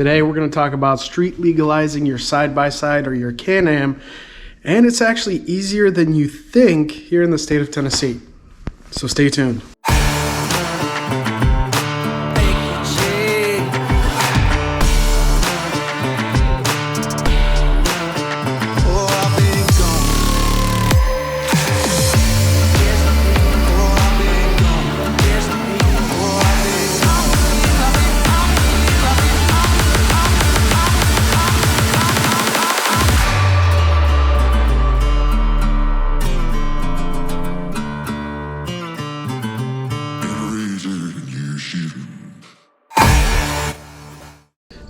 Today we're going to talk about street legalizing your side-by-side or your Can-Am, and it's actually easier than you think here in the state of Tennessee. So stay tuned.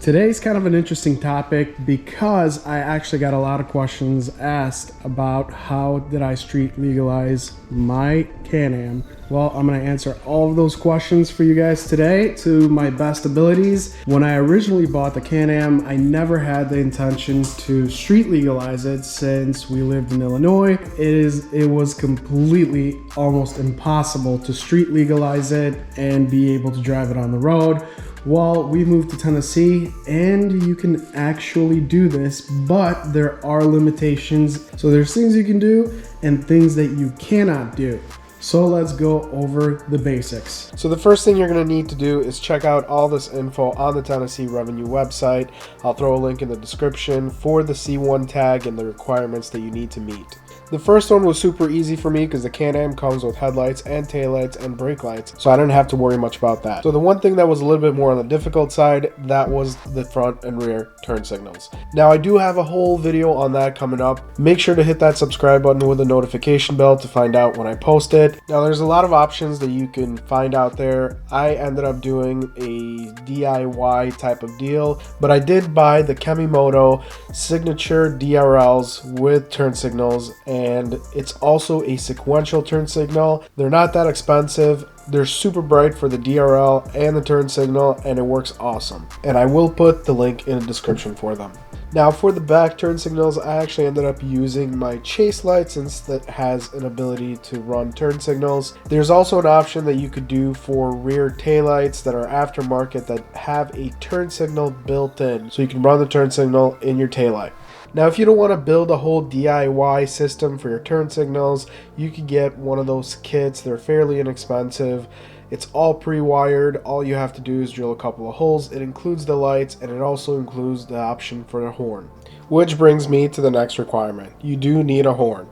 Today's kind of an interesting topic because I actually got a lot of questions asked about how did I street legalize my Can-Am. Well, I'm going to answer all of those questions for you guys today to my best abilities. When I originally bought the Can-Am, I never had the intention to street legalize it since we lived in Illinois. It was completely almost impossible to street legalize it and be able to drive it on the road. Well, we moved to Tennessee and you can actually do this, but there are limitations. So there's things you can do and things that you cannot do. So let's go over the basics. So the first thing you're going to need to do is check out all this info on the Tennessee Revenue website. I'll throw a link in the description for the C1 tag and the requirements that you need to meet. The first one was super easy for me because the Can-Am comes with headlights and taillights and brake lights, so I didn't have to worry much about that. So the one thing that was a little bit more on the difficult side, that was the front and rear turn signals. Now I do have a whole video on that coming up. Make sure to hit that subscribe button with a notification bell to find out when I post it. Now there's a lot of options that you can find out there. I ended up doing a DIY type of deal, but I did buy the Chemimoto signature DRLs with turn signals, and it's also a sequential turn signal. They're not that expensive. They're super bright for the DRL and the turn signal, and it works awesome. And I will put the link in the description for them. Now for the back turn signals, I actually ended up using my chase light since that has an ability to run turn signals. There's also an option that you could do for rear taillights that are aftermarket that have a turn signal built in, so you can run the turn signal in your taillight. Now if you don't want to build a whole DIY system for your turn signals, you can get one of those kits. They're fairly inexpensive. It's all pre-wired. All you have to do is drill a couple of holes. It includes the lights, and it also includes the option for the horn. Which brings me to the next requirement. You do need a horn.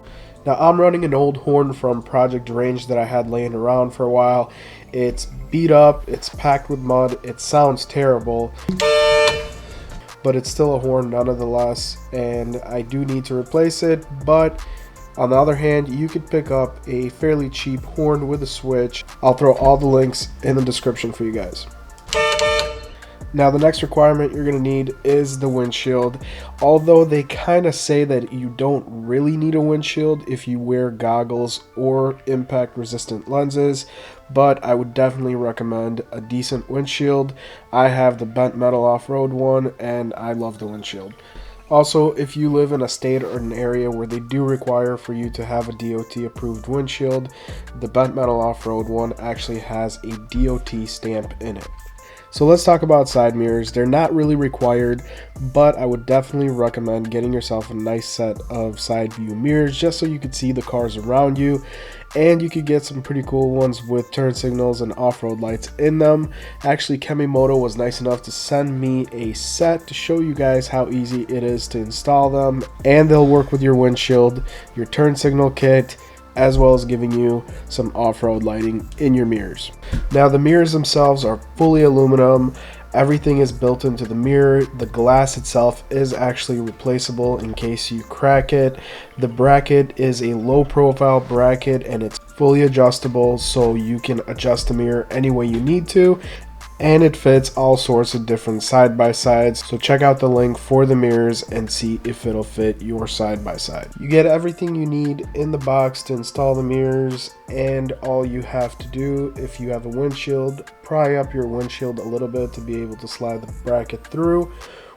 Now I'm running an old horn from Project Range that I had laying around for a while. It's beat up, it's packed with mud, it sounds terrible, but it's still a horn nonetheless, and I do need to replace it. But on the other hand, you could pick up a fairly cheap horn with a switch. I'll throw all the links in the description for you guys. Now the next requirement you're going to need is the windshield. Although they kind of say that you don't really need a windshield if you wear goggles or impact resistant lenses, but I would definitely recommend a decent windshield. I have the bent metal off-road one and I love the windshield. Also, if you live in a state or an area where they do require for you to have a DOT approved windshield, the bent metal off-road one actually has a DOT stamp in it. So let's talk about side mirrors. They're not really required, but I would definitely recommend getting yourself a nice set of side view mirrors just so you could see the cars around you, and you could get some pretty cool ones with turn signals and off-road lights in them. Actually, Chemimoto was nice enough to send me a set to show you guys how easy it is to install them, and they'll work with your windshield, your turn signal kit, as well as giving you some off-road lighting in your mirrors. Now the mirrors themselves are fully aluminum. Everything is built into the mirror. The glass itself is actually replaceable in case you crack it. The bracket is a low profile bracket and it's fully adjustable, so you can adjust the mirror any way you need to. And it fits all sorts of different side-by-sides, so check out the link for the mirrors and see if it'll fit your side-by-side. You get everything you need in the box to install the mirrors, and all you have to do, if you have a windshield, pry up your windshield a little bit to be able to slide the bracket through.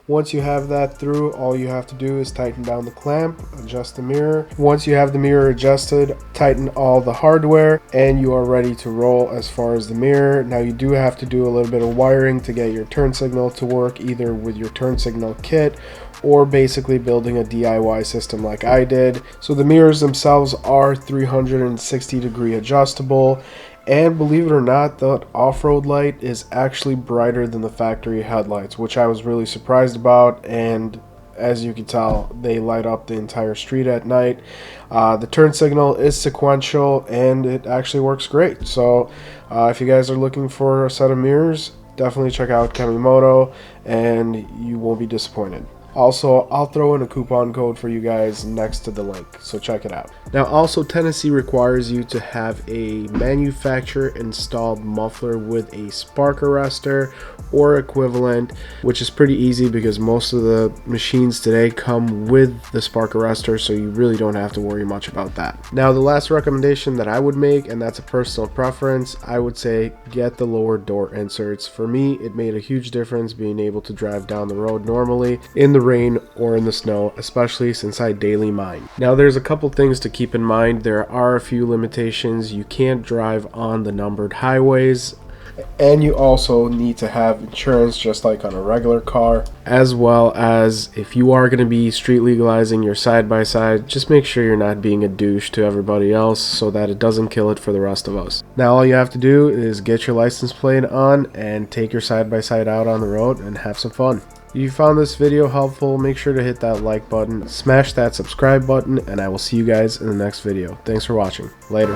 Once you have that through, all you have to do is tighten down the clamp, adjust the mirror. Once you have the mirror adjusted, tighten all the hardware, and you are ready to roll as far as the mirror. Now you do have to do a little bit of wiring to get your turn signal to work, either with your turn signal kit or basically building a DIY system like I did. So the mirrors themselves are 360-degree adjustable, and believe it or not, the off-road light is actually brighter than the factory headlights, which I was really surprised about. And as you can tell, they light up the entire street at night. The turn signal is sequential and it actually works great. So if you guys are looking for a set of mirrors, definitely check out Kamimoto and you won't be disappointed. Also, I'll throw in a coupon code for you guys next to the link, so check it out. Now, also, Tennessee requires you to have a manufacturer installed muffler with a spark arrestor or equivalent, which is pretty easy because most of the machines today come with the spark arrestor, so you really don't have to worry much about that. Now, the last recommendation that I would make, and that's a personal preference, I would say get the lower door inserts. For me, it made a huge difference being able to drive down the road normally in the rain or in the snow, especially since I daily mine. Now, there's a couple things to keep in mind. There are a few limitations. You can't drive on the numbered highways, and you also need to have insurance just like on a regular car, as well as if you are going to be street legalizing your side-by-side, just make sure you're not being a douche to everybody else so that it doesn't kill it for the rest of us. Now all you have to do is get your license plate on and take your side-by-side out on the road and have some fun. If you found this video helpful, make sure to hit that like button, smash that subscribe button, and I will see you guys in the next video. Thanks for watching. Later.